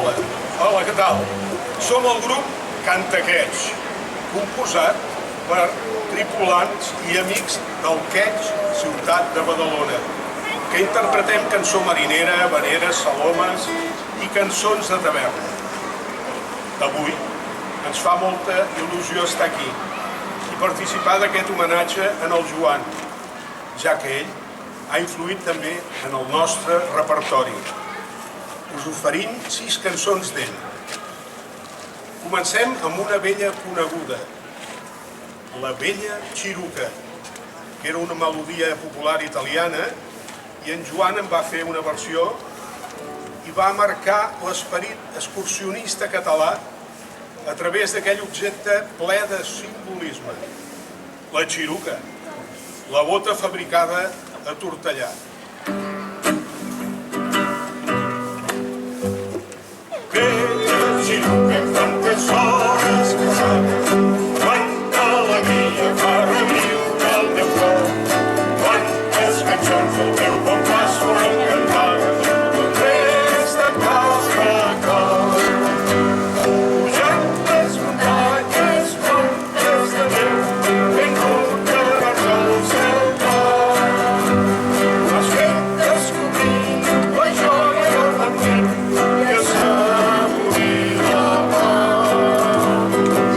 Hola, què tal? Som el grup Canta Queig, composat per tripulants i amics del Queig, ciutat de Badalona, que interpretem cançó marinera, habaneres, salomes i cançons de taverna. Avui ens fa molta il·lusió estar aquí i participar d'aquest homenatge en el Joan, ja que ell ha influït també en el nostre repertori. Us oferim 6 cançons d'ell. Comencem amb una vella coneguda, la Vella Ciruca, que era una melodia popular italiana, i en Joan en va fer una versió i va marcar l'esperit excursionista català a través d'aquell objecte ple de simbolisme, la ciruca, la bota fabricada a Tortellà. Vella ciruca, tantes hores passades, quanta alegria fa reviure el teu cor, quantes cançons del teu bon pas foren cantades, des de casa a cor. Pujant les muntanyes, comptes de neu, ben curta vers el cel clar, has fet descobrir la joia del lament que s'amoria la mar.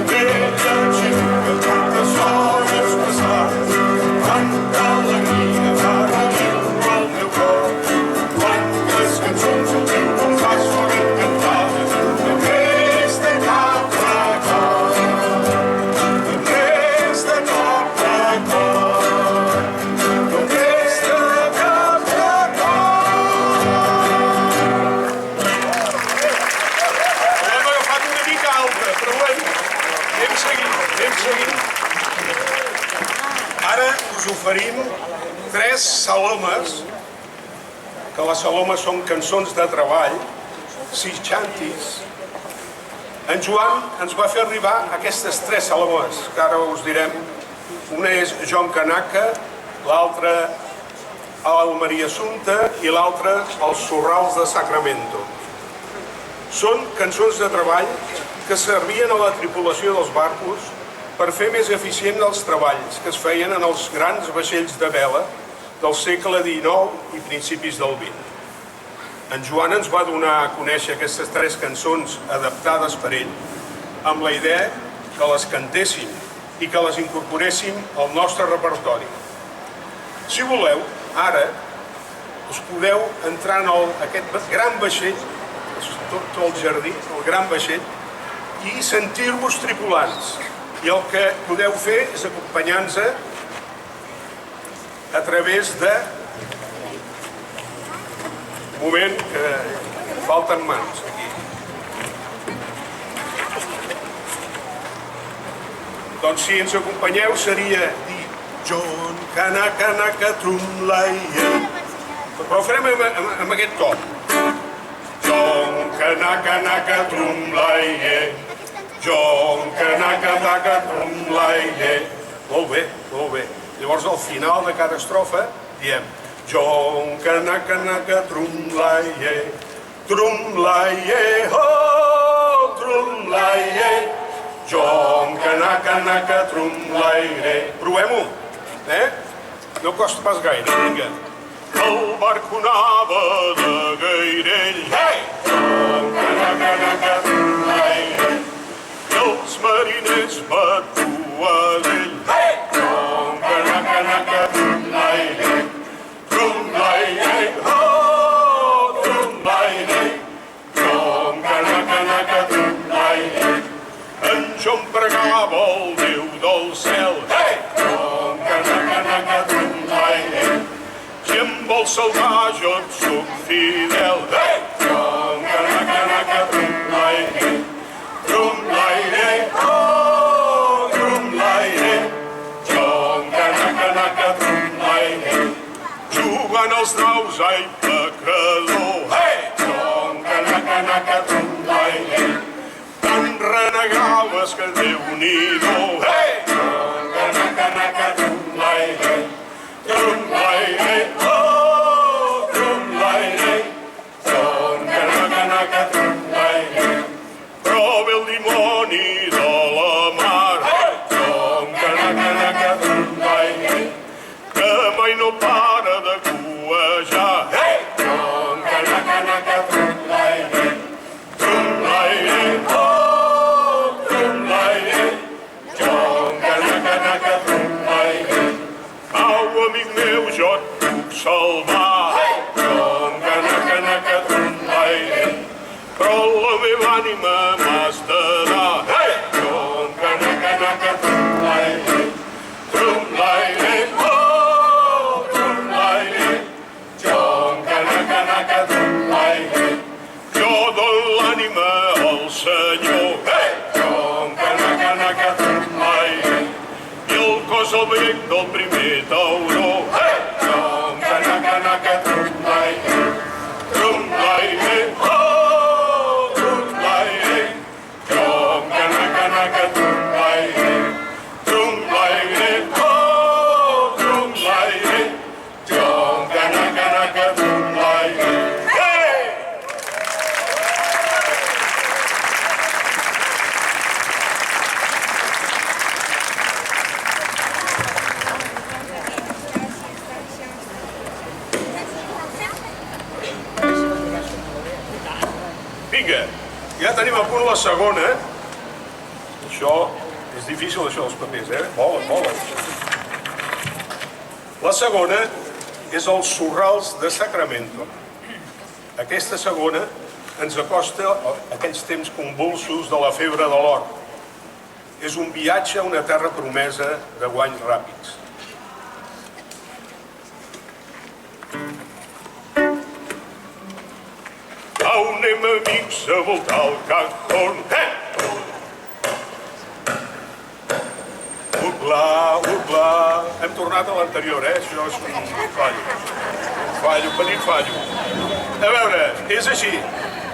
Vella ciruca, tantes hores passades, quanta alegria va reviure el meu cor, quantes cançons el teu bon pas foren cantades, després de cap record, després de cap record, després de cap record. L'hem agafat una mica alta, però bueno, anem seguint. Ara us oferim 3 salomes, que les salomes són cançons de treball, 6 xantis. En Joan ens va fer arribar aquestes 3 salomes, que ara us direm. Una és John Canaca, l'altra el Maria Assumpta i l'altra els Sorrals de Sacramento. Són cançons de treball que servien a la tripulació dels barcos per fer més eficient els treballs que es feien en els grans vaixells de vela del segle XIX i principis del XX. En Joan ens va donar a conèixer aquestes 3 cançons adaptades per ell amb la idea que les cantéssim i que les incorporéssim al nostre repertori. Si voleu, ara us podeu entrar en aquest gran vaixell, tot el jardí, el gran vaixell, i sentir-vos tripulants. I el que podeu fer és acompanyar-nos a través de... Un moment, que falten mans aquí. Doncs si ens acompanyeu seria dir John Canaca Naca Trumlaie, però ho farem amb aquest to. John Canaca Naca Trumlaie, John Canaca Naca Trumlaie. Molt bé, molt bé. Llavors al final de cada estrofa diem John Canaca Naca Trumlaie, Trumlaie, oh, Trumlaie, John Canaca Naca Trumlaire. Provem-ho, No costa pas gaire, vinga. El barco anava de gairell, John Canaca Naca Trumlaire, i els mariners batuadell, John Canaca Naca Trumlaire, Trumlaire, oh, Trumlaire, John Canaca Naca Trumlaire. En John pregava el Déu del cel, John Canaca Naca Trumlaire, si em vols salvar jo et soc fidel, John Canaca Naca Trumlaire, Trumlaire, oh, Trumlaire, John Canaca Naca Trumlaire. Jugant els naus, ai, pecador, John Canaca Naca Trumlaire, tant renegaves que Déu-n'hi-do, John Canaca Naca Trumlaire, Trumlaire, oh, Trumlaire, John Canaca Naca Trumlaire. l'ànima m'has de dar. Hey! Trum-ca-na-ca-na-ca, trum-lai-li, trum-lai-li, oh, trum-lai-li, trum-ca-na-ca-na-ca, trum-lai-li. Jo dono l'ànima al Senyor, hey! Trum-ca-na-ca-na-ca, trum-lai-li, i el cos al bec del primer tauró, hey! Trum-ca-na-ca-na-ca, trum-lai-li, trum-lai-li, oh, trum-lai-li, trum-ca-na-ca-na-ca, trum-lai-li, trum-lai-li, oh, trum-lai-li, trum-ca-na-ca-na-ca, trum-lai-li. Hey! Vinga, ja tenim a punt la segona. Això és difícil, això dels papers, volen. La segona és els sorrals de Sacramento. Aquesta segona ens acosta a aquells temps convulsos de la febre de l'or. És un viatge a una terra promesa de guanys ràpids. Au, anem, amics, a voltar el cajón. Upla, upla. Hem tornat a l'anterior, Això és un fallo. Un petit fallo. A veure, és així.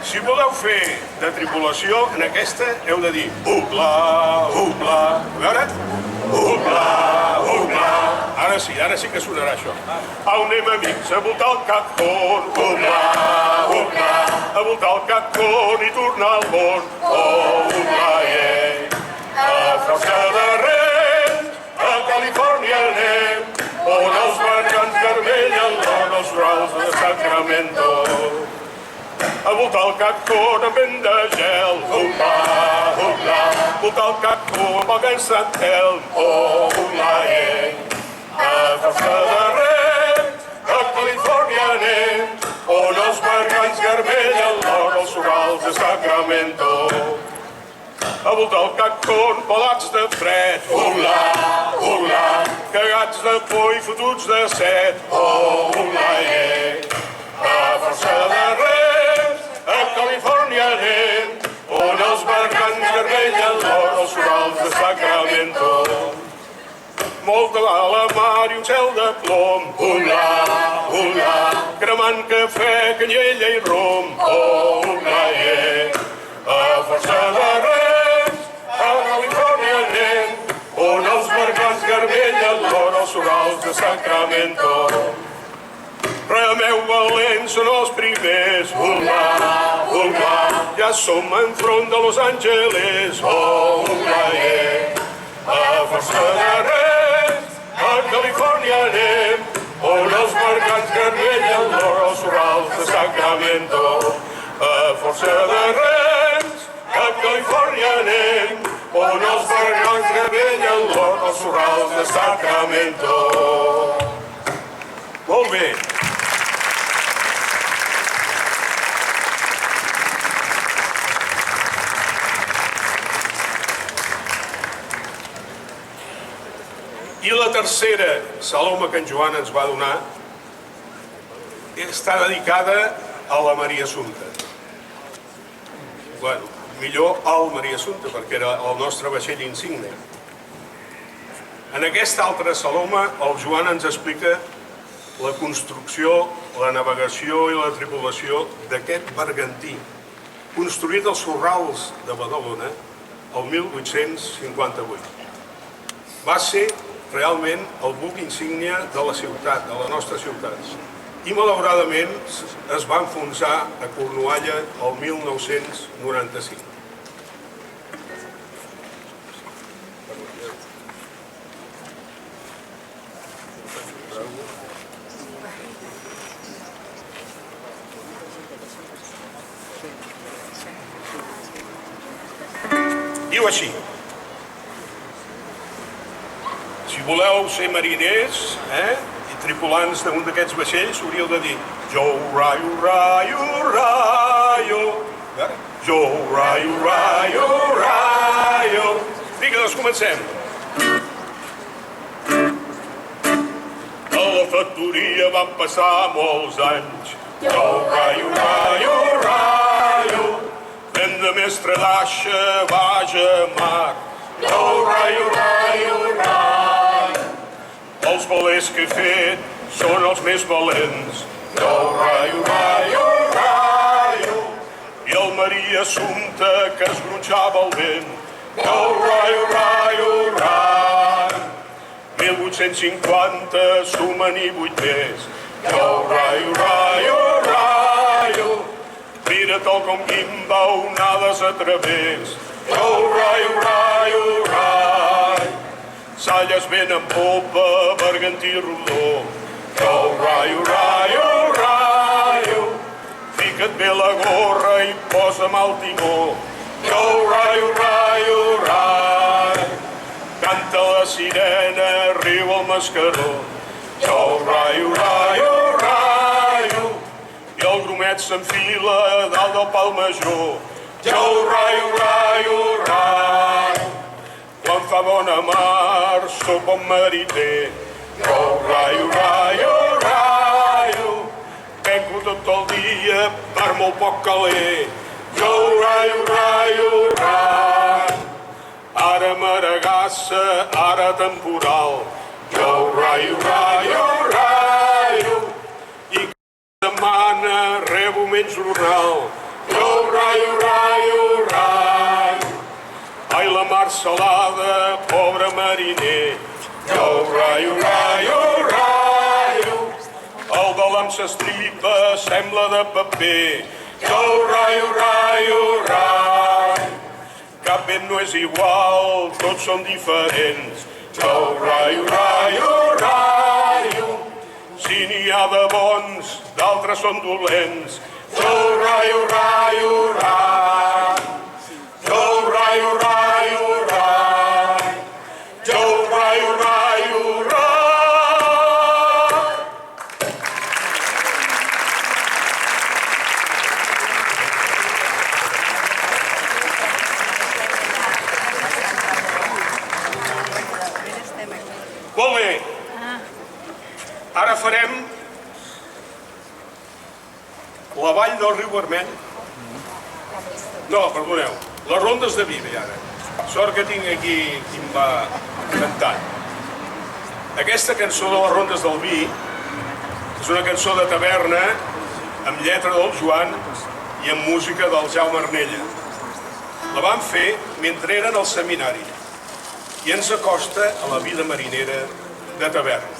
Si voleu fer de tripulació, en aquesta heu de dir upla, upla. A veure? Upla, upla. Ara sí que sonarà això. Au, anem, amics, a voltar el cajón. Upla, upla. A voltar el cajón i tornar al món. Oh, upla, yeah. A França de Rems, a Califòrnia anem, on els mercants vermellen l'or als rals de Sacramento. A voltar el cajón amb vent de gel, upla, upla. Voltar el cajón amb el gran Sant Elm, oh, upla, yeah. A França de Rems, a Califòrnia anem, on els mercants garbellen l'or als rals de Sacramento. A voltar el cajón pelats de fred, ula, ula. Cagats de por i fotuts de set, oh, ula, yeah. A Força de Rems, a Califòrnia anem, on els mercants garbellen l'or als rals de Sacramento. Molt de la mar i un cel de plom, ula, ula. Cremant cafè, canyella i rom, oh, ula, yeah. A Força de Rems, a Califòrnia anem, on els mercants garbellen l'or als rals de Sacramento. Remeu valents són els primers, ula, ula. Ja som enfront de Los Angeles, oh, ula, yeah. A Força de Rems, a Califòrnia anem, on els mercants garbellen l'or als rals de Sacramento. A Força de Rems, a Califòrnia anem, on els mercants garbellen l'or als rals de Sacramento. Molt bé. I la tercera saloma que en Joan ens va donar està dedicada a la Maria Assumpta. Bueno, millor al Maria Assumpta, perquè era el nostre vaixell insigne. En aquesta altra saloma, el Joan ens explica la construcció, la navegació i la tripulació d'aquest bergantí, construït als sorrals de Badalona el 1858. Va ser realment el buc insígnia de la ciutat, de la nostra ciutat. I malauradament es va enfonsar a Cornualla el 1995. Diu així: si voleu ser mariners i tripulants d'un d'aquests vaixells, hauríeu de dir jo raio, raio, raio. Jo, raio, raio, raio. Vinga, doncs comencem. A la factoria van passar molts anys. Jo, raio, raio, raio. Fent de mestre d'aixa, vaja mar. Jo, raio, raio, raio. Els valents que he fet són els més valents. Jo, raio, raio, raio. I el Maria Assumpta que es gronxava el vent. Jo, raio, raio, raio. 1850 sumen i 8 més. Jo, raio, raio, raio. Mira-te'l com guimba onades a través. Jo, raio, raio, raio. Salles ben en popa, bergantí rodó. Jo, raio, raio, raio. Fica't bé la gorra i posa'm el timó. Jo, raio, raio, raio. Canta la sirena, riu el mascaró. Jo, raio, raio, raio. I el grumet s'enfila dalt del pal major. Jo, raio, raio, raio. Quan fa bona mar, sóc bon mariner. Jo, raio, raio, raio. Penco tot el dia per molt poc caler. Jo, raio, raio, raio. Ara maregassa, ara temporal. Jo, raio, raio, raio. I cada setmana rebo menys jornal. Jo, raio, raio, raio. Ai, la mar salada, pobre mariner. Jo, raio, raio, raio. El de l'am s'estripa, sembla de paper. Jo, raio, raio, raio. Cap vent no és igual, tots són diferents. Jo, raio, raio, raio. Si n'hi ha de bons, d'altres són dolents. Jo, raio, raio, raio. Jo, raio, raio, raio. Jo, raio, raio, raio. Molt bé. Ara farem la vall del riu Vermell. No, perdoneu, les rondes de Vive, ara. Sort que tinc aquí qui em va cantant. Aquesta cançó de les rondes del vi és una cançó de taverna amb lletra del Joan i amb música del Jaume Arnella. La van fer mentre eren al seminari i ens acosta a la vida marinera de taverna.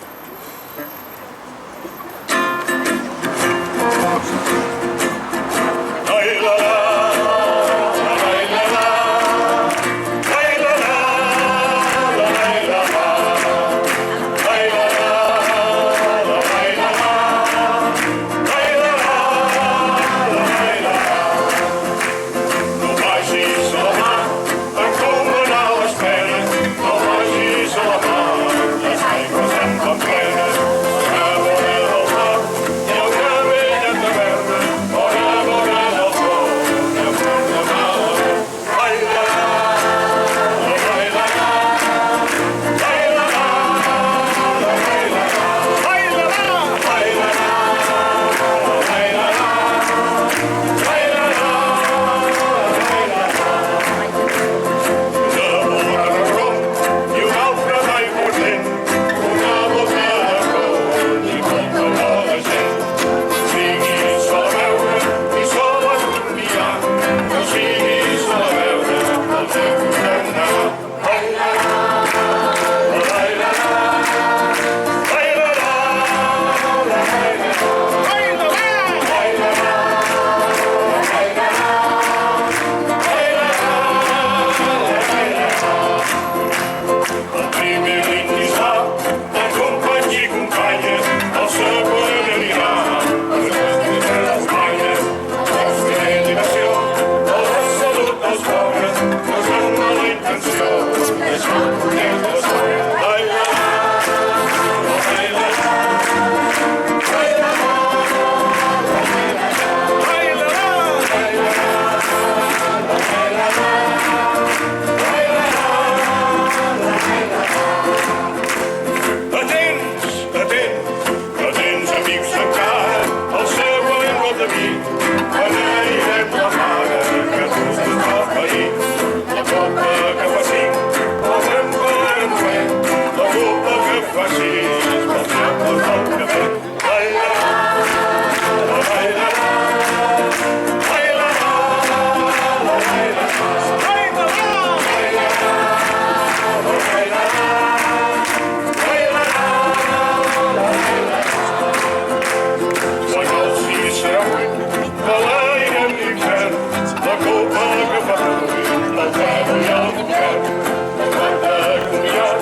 de l'aire en l'hivern, la copa que fa el zero i el concert, el got de comiat,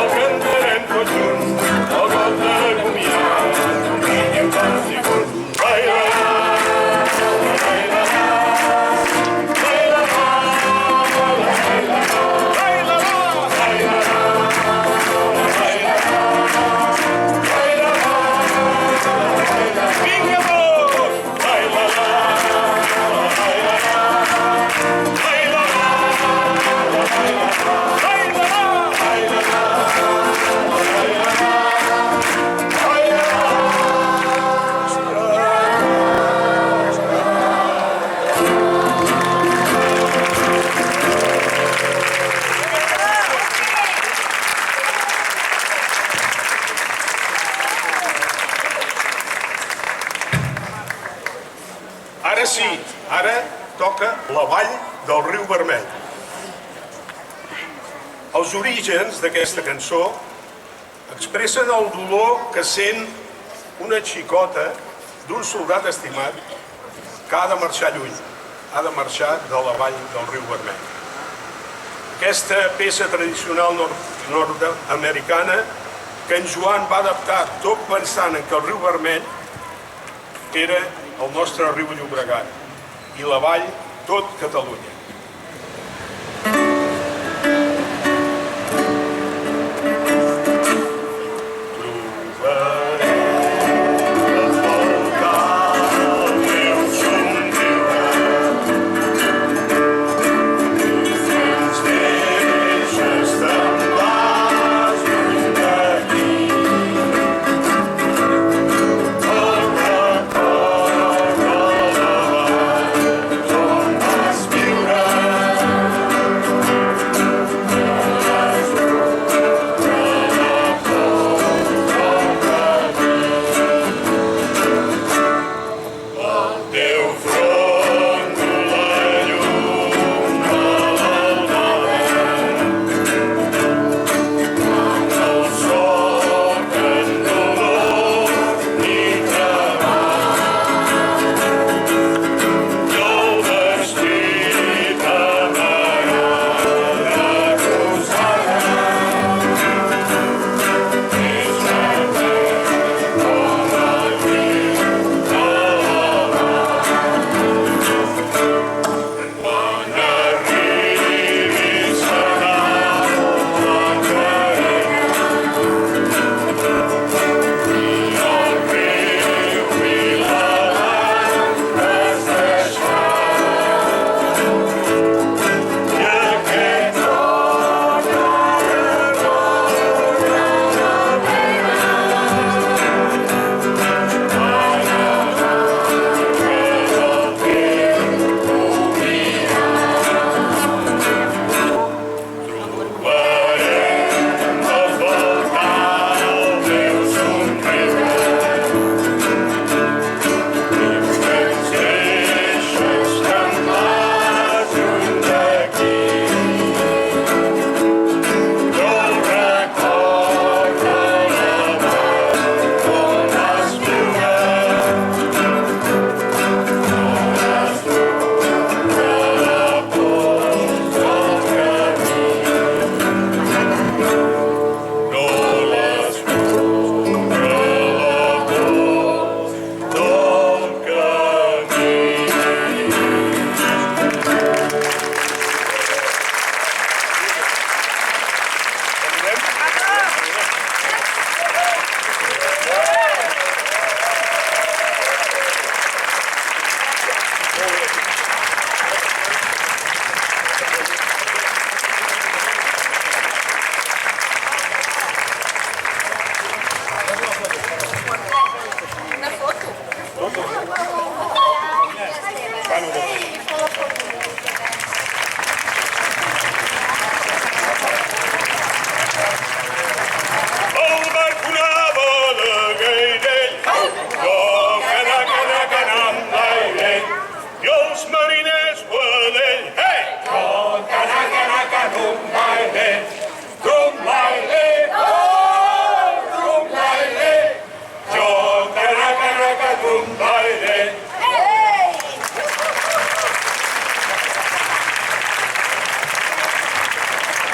el cantarem tots junts, el got de comiat, un dia en pas i punt. Ara sí, ara toca la vall del riu Vermell. Els orígens d'aquesta cançó expressen el dolor que sent una xicota d'un soldat estimat que ha de marxar lluny, ha de marxar de la vall del riu Vermell. Aquesta peça tradicional nord-americana que en Joan va adaptar tot pensant en que el riu Vermell era el nostre riu Llobregat i la vall tot Catalunya.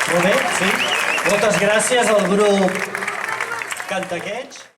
Molt bé, sí. Moltes gràcies al grup Cantaqueig.